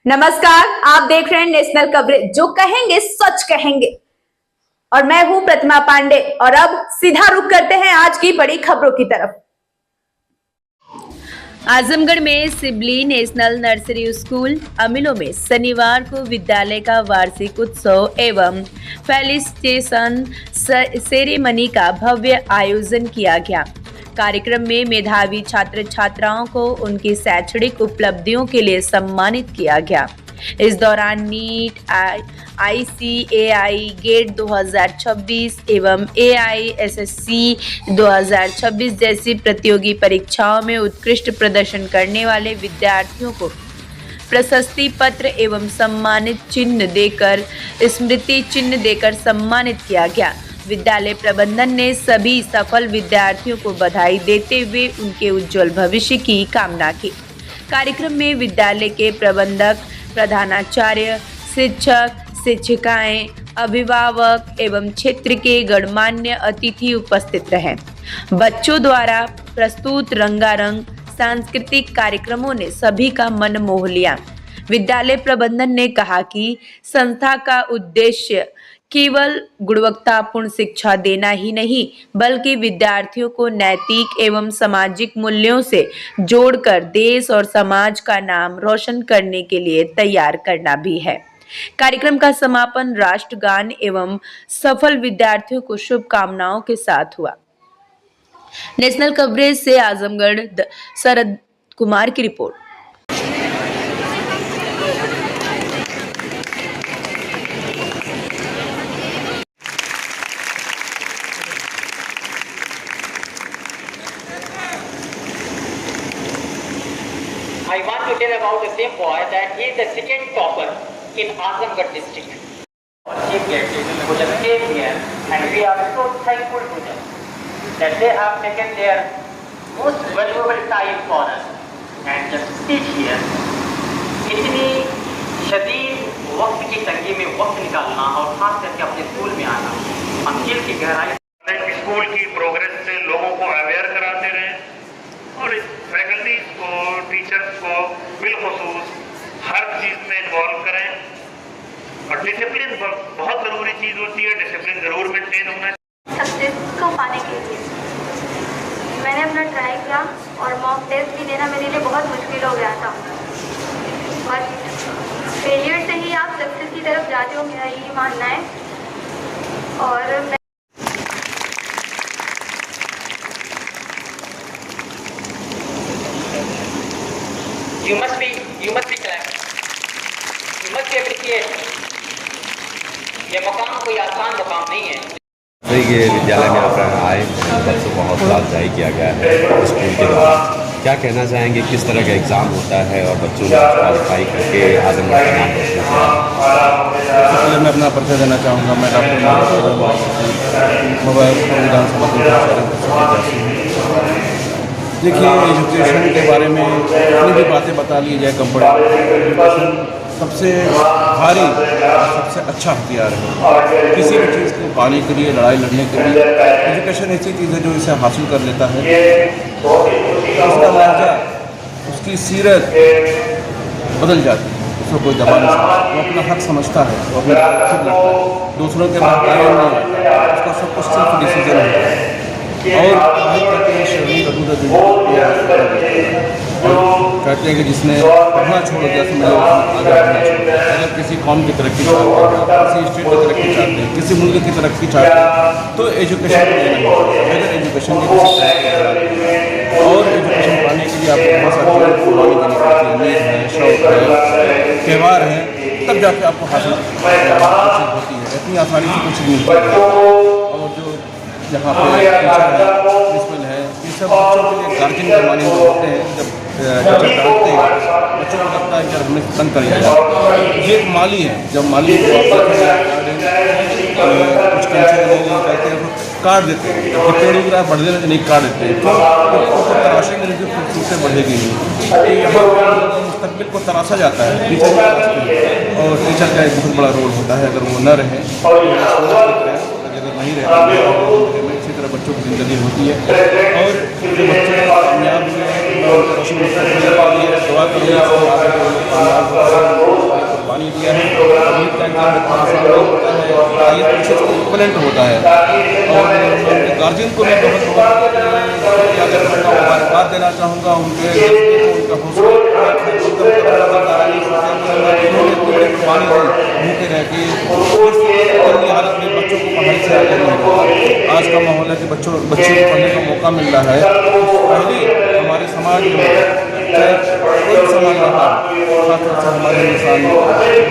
नमस्कार, आप देख रहे हैं नेशनल कवरेज, जो कहेंगे सच कहेंगे। और मैं हूं प्रतिमा पांडे। और अब सीधा रुख करते हैं आज की बड़ी खबरों की तरफ। आजमगढ़ में सिबली नेशनल नर्सरी स्कूल अमिलो में शनिवार को विद्यालय का वार्षिक उत्सव एवं फेलिसिटेशन सेरेमनी का भव्य आयोजन किया गया। कार्यक्रम में मेधावी छात्र छात्राओं को उनकी शैक्षणिक उपलब्धियों के लिए सम्मानित किया गया। इस दौरान नीट, ICAI गेट 2026 एवं AISSC 2026 जैसी प्रतियोगी परीक्षाओं में उत्कृष्ट प्रदर्शन करने वाले विद्यार्थियों को प्रशस्ति पत्र एवं सम्मानित चिन्ह देकर स्मृति चिन्ह देकर सम्मानित किया गया। विद्यालय प्रबंधन ने सभी सफल विद्यार्थियों को बधाई देते हुए उनके उज्जवल भविष्य की कामना की। कार्यक्रम में विद्यालय के प्रबंधक, प्रधानाचार्य, शिक्षक, शिक्षिकाएं, अभिभावक एवं क्षेत्र के गणमान्य अतिथि उपस्थित रहे। बच्चों द्वारा प्रस्तुत रंगारंग सांस्कृतिक कार्यक्रमों ने सभी का मन मोह लिया। विद्यालय प्रबंधन ने कहा कि संस्था का उद्देश्य केवल गुणवत्तापूर्ण शिक्षा देना ही नहीं, बल्कि विद्यार्थियों को नैतिक एवं सामाजिक मूल्यों से जोड़कर देश और समाज का नाम रोशन करने के लिए तैयार करना भी है। कार्यक्रम का समापन राष्ट्रगान एवं सफल विद्यार्थियों को शुभकामनाओं के साथ हुआ। नेशनल कवरेज से आजमगढ़ शरद कुमार की report. I want to tell about the same boy that he is the second topper in Azamgarh district. Chief guest who just came here, and we are so thankful to them that they have taken their most valuable time for us and just sit here. इतनी शदीद वक्त की तंगी में वक्त निकालना और खास करके अपने स्कूल में आना, हम दिल की गहराई स्कूल की प्रोग्रेस से लोगों को अवेयर कराते रहे और फैकल्टीज को, टीचर्स को बिलखुसूस हर चीज़ में इन्वॉल्व करें। और डिसिप्लिन बहुत ज़रूरी चीज़ होती है, डिसिप्लिन ज़रूर मेंटेन होना चाहिए। सक्सेस को पाने के लिए मैंने अपना ट्राई किया और मॉक टेस्ट भी देना मेरे लिए बहुत मुश्किल हो गया था। बट फेलियर से ही आप सक्सेस की तरफ जाते हो, मेरा यही मानना है। और You must be glad. You must be appreciated. ये मकाम कोई आसान मकाम नहीं है। ये विद्यालय में आप आए, बच्चों को हौसला अफजाई किया गया है स्कूल के द्वारा। क्या कहना चाहेंगे, किस तरह का एग्ज़ाम होता है और बच्चों ने क्वालिफाई करके आजमगढ़ का नाम रोशन किया? सबसे पहले मैं अपना परिचय देना चाहूँगा। मैं डॉक्टर मोबाइल विधानसभा। देखिए, एजुकेशन के बारे में जितनी भी बातें बता ली जाए, एजुकेशन सबसे भारी, सबसे अच्छा हथियार है किसी भी चीज़ को पाने के लिए, लड़ाई लड़ने के लिए। एजुकेशन ऐसी चीज़ है जो इसे हासिल कर लेता है, उसका लहजा, उसकी सीरत बदल जाती है, उसको कोई दबा नहीं सकता। वो अपना हक समझता है, वो अपना खुद लड़ता है, दूसरों के महतारी नहीं आता, उसका सब कुछ सेल्फ डिसीजन है। और कहते हैं कि जिसने पढ़ना छोड़ दिया समझ लो आगे बढ़ना छोड़ दिया। अगर किसी कौम की तरक्की चाहते हैं, किसी स्टेट की तरक्की चाहते हैं, किसी मुल्क की तरक्की चाहते हैं, तो एजुकेशन देना है। अगर एजुकेशन की और एजुकेशन पाने के लिए आपको बहुत सारी चीज़ें कुर्बानी देनी पड़ती है, नींद है, शौक है, त्यौहार है, तब जाके आपको हासिल होती है। इतनी आसानी से कुछ मिलती है। और जो यहाँ पे टीचर है, प्रिंसिपल है, ये सब बच्चों के लिए गार्जियन के माने होते हैं। जब टीचर डांटते हैं, बच्चों को लगता है कि हमें तंग कर जाए। ये एक माली है, जब माली को कुछ कैंसर कहते हैं काट देते हैं, जब पेड़ उग रहा है बढ़ने में नहीं काट देते हैं, तो तराशेंगे नहीं, खूबसूरती बढ़ेगी नहीं। यहाँ मुस्तकबिल को तराशा जाता है, टीचर और टीचर का एक बहुत बड़ा रोल होता है। अगर वो न रहे, अगर नहीं रहते, इसी तरह बच्चों की ज़िंदगी होती है। और जो बच्चे कामयाब हुए हैं, दुआ करिए, एग्जाम इतना आसान नहीं होता है, आईएएस परीक्षा इसका इक्विवेलेंट होता है। और गार्जियन को मैं बहुत बहुत शुक्रिया अदा करता हूँ, मुबारकबाद देना चाहूँगा उनके जज्बे को, उनका हौसला भूखे रह के इस हालत में बच्चों को पढ़ाई से आगे नहीं होगा। आज का माहौल है कि बच्चों को पढ़ने का मौका मिल रहा है। पहले हमारे समाज में चाहे कोई भी समाज रहा, खासतौर से हमारे इंसान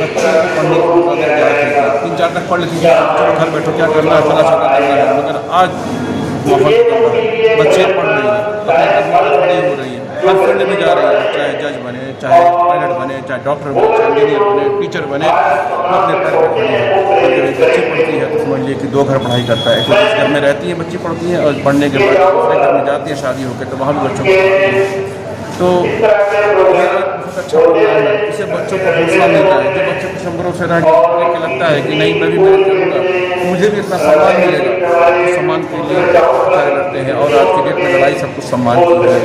बच्चों को पढ़ने को मौका दे जाते थे, 3-4 तक पढ़ लेते थे, चलो घर बैठो क्या करना है, चला छोटा करना है। मगर आज माहौल बच्चे पढ़ रहे हैं, अपने पढ़ाई हो रही है, हर फील्ड में जा रहे हैं, चाहे जज बने, चाहे पायलट बने, चाहे डॉक्टर बने, चाहे इंजीनियर बने, टीचर बने, अपने पैर पर खड़े हैं। और जब एक बच्ची पढ़ती है तो समझ लीजिए कि 2 घर पढ़ाई करता है, एक घर में रहती है बच्ची पढ़ती है, और पढ़ने के बाद दूसरे घर में जाती है शादी होकर, तो वहाँ भी बच्चों को पढ़ती है। तो ये बहुत अच्छा प्रोग्राम है, इससे बच्चों को हौसला मिलता है। जो बच्चे कुछ नंबरों से रह के लगता है कि नहीं मैं भी मेहनत करूँगा, मुझे भी इतना सम्मान मिलेगा, तो सम्मान के लिए कार्य करते हैं। और आज की डेट में लड़ाई सब कुछ सम्मान की है,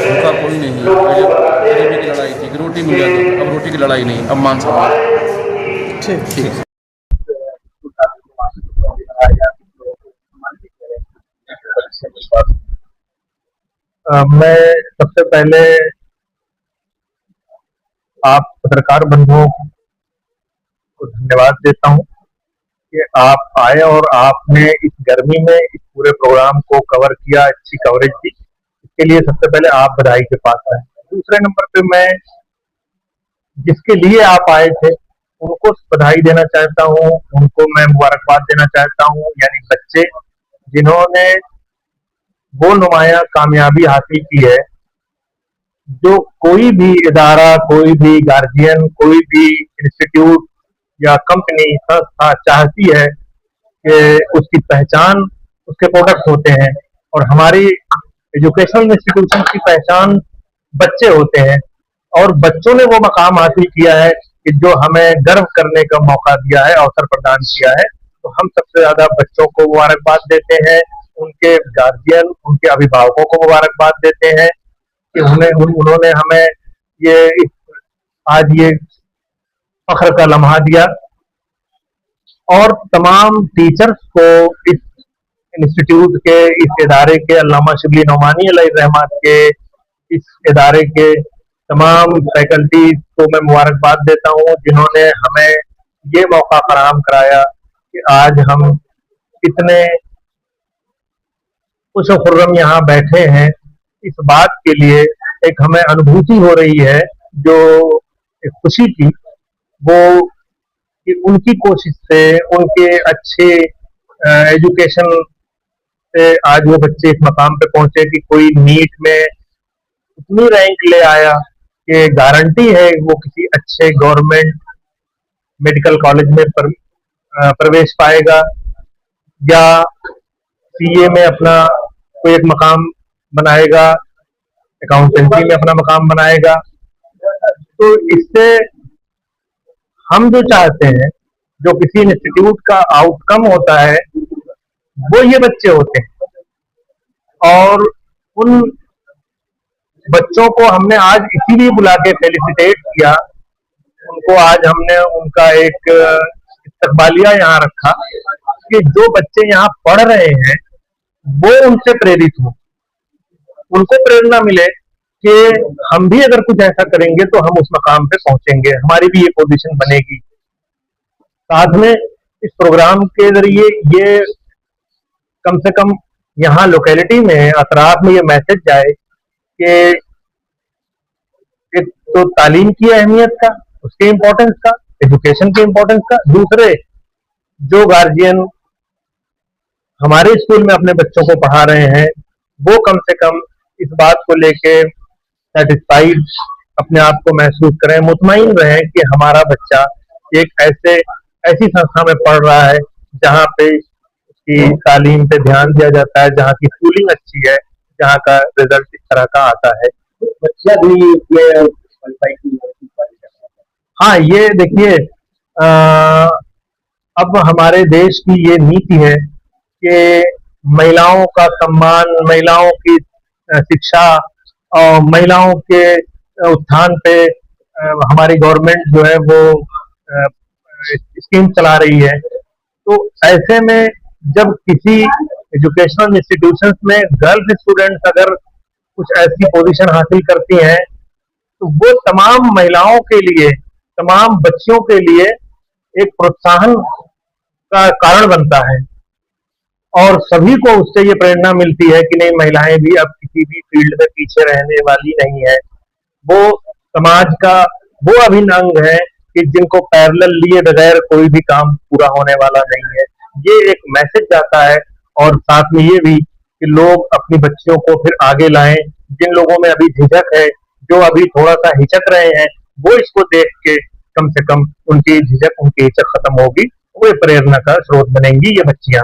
भूखा कोई नहीं है। पहले गरीबी की लड़ाई थी कि रोटी मिल जाती थी, अब रोटी की लड़ाई नहीं, अब मान सम्मान। ठीक। मैं सबसे पहले आप पत्रकार बंधुओं को धन्यवाद देता हूं कि आप आए और आपने इस गर्मी में इस पूरे प्रोग्राम को कवर किया, अच्छी कवरेज दी। इसके लिए सबसे पहले आप बधाई के पास आए। दूसरे नंबर पे मैं जिसके लिए आप आए थे उनको बधाई देना चाहता हूं, उनको मैं मुबारकबाद देना चाहता हूं, यानी बच्चे जिन्होंने वो नुमाया कामयाबी हासिल की है जो कोई भी इदारा, कोई भी गार्जियन, कोई भी इंस्टीट्यूट या कंपनी संस्था चाहती है कि उसकी पहचान उसके प्रोडक्ट होते हैं। और हमारी एजुकेशनल इंस्टीट्यूशन की पहचान बच्चे होते हैं, और बच्चों ने वो मकाम हासिल किया है कि जो हमें गर्व करने का मौका दिया है, अवसर प्रदान किया है। तो हम सबसे ज्यादा बच्चों को मुबारकबाद देते हैं, उनके गार्जियन, उनके अभिभावकों को मुबारकबाद देते हैं कि उन्होंने हमें ये आज ये फख्र का लम्हा दिया। और तमाम टीचर्स को इस इंस्टीट्यूट के, इस इदारे के, अल्लामा शिबली नौमानी अलैहिर्रहमत के इस इदारे के तमाम फैकल्टीज को मैं मुबारकबाद देता हूँ जिन्होंने हमें ये मौका फराहम कराया कि आज हम इतने खुश-ओ-खुर्रम यहाँ बैठे हैं। इस बात के लिए एक हमें अनुभूति हो रही है, जो एक खुशी की, वो कि उनकी कोशिश से, उनके अच्छे एजुकेशन से आज वो बच्चे इस मकाम पे पहुंचे कि कोई नीट में इतनी रैंक ले आया कि गारंटी है वो किसी अच्छे गवर्नमेंट मेडिकल कॉलेज में प्रवेश पाएगा, या सीए में अपना कोई एक मकाम बनाएगा, अकाउंटेंसी में अपना मकाम बनाएगा। तो इससे हम जो चाहते हैं, जो किसी इंस्टीट्यूट का आउटकम होता है, वो ये बच्चे होते हैं। और उन बच्चों को हमने आज इसीलिए बुला के फेलिसिटेट किया, उनको आज हमने उनका एक इस्तकबालिया यहाँ रखा कि जो बच्चे यहाँ पढ़ रहे हैं वो उनसे प्रेरित हो, उनको प्रेरणा मिले कि हम भी अगर कुछ ऐसा करेंगे तो हम उस मकाम पे पहुंचेंगे, हमारी भी ये पोजीशन बनेगी। साथ में इस प्रोग्राम के जरिए ये कम से कम यहाँ लोकेलिटी में, अतराफ में ये मैसेज जाए कि एक तो तालीम की अहमियत का, उसके इम्पोर्टेंस का, एजुकेशन के इम्पोर्टेंस का। दूसरे, जो गार्जियन हमारे स्कूल में अपने बच्चों को पढ़ा रहे हैं वो कम से कम इस बात को लेके सेटिस्फाइड अपने आप को महसूस करें, मुतमईन रहें कि हमारा बच्चा एक ऐसी संस्था में पढ़ रहा है जहाँ पे उसकी तालीम पे ध्यान दिया जाता है, जहाँ की स्कूलिंग अच्छी है, जहाँ का रिजल्ट इस तरह का आता है। बच्चा भी हाँ, ये देखिए, अब हमारे देश की ये नीति है कि महिलाओं का सम्मान, महिलाओं की शिक्षा और महिलाओं के उत्थान पे हमारी गवर्नमेंट जो है वो स्कीम चला रही है। तो ऐसे में जब किसी एजुकेशनल इंस्टीट्यूशंस में गर्ल्स स्टूडेंट्स अगर कुछ ऐसी पोजीशन हासिल करती हैं तो वो तमाम महिलाओं के लिए, तमाम बच्चियों के लिए एक प्रोत्साहन का कारण बनता है और सभी को उससे ये प्रेरणा मिलती है कि नहीं, महिलाएं भी अब किसी भी फील्ड में पीछे रहने वाली नहीं है। वो समाज का वो अभिन्न अंग है कि जिनको पैरेलल लिए बगैर कोई भी काम पूरा होने वाला नहीं है। ये एक मैसेज जाता है और साथ में ये भी कि लोग अपनी बच्चियों को फिर आगे लाएं। जिन लोगों में अभी झिझक है, जो अभी थोड़ा सा हिचक रहे हैं, वो इसको देख के कम से कम उनकी झिझक, उनकी हिचक खत्म होगी, वो प्रेरणा का स्रोत बनेंगी ये बच्चियां।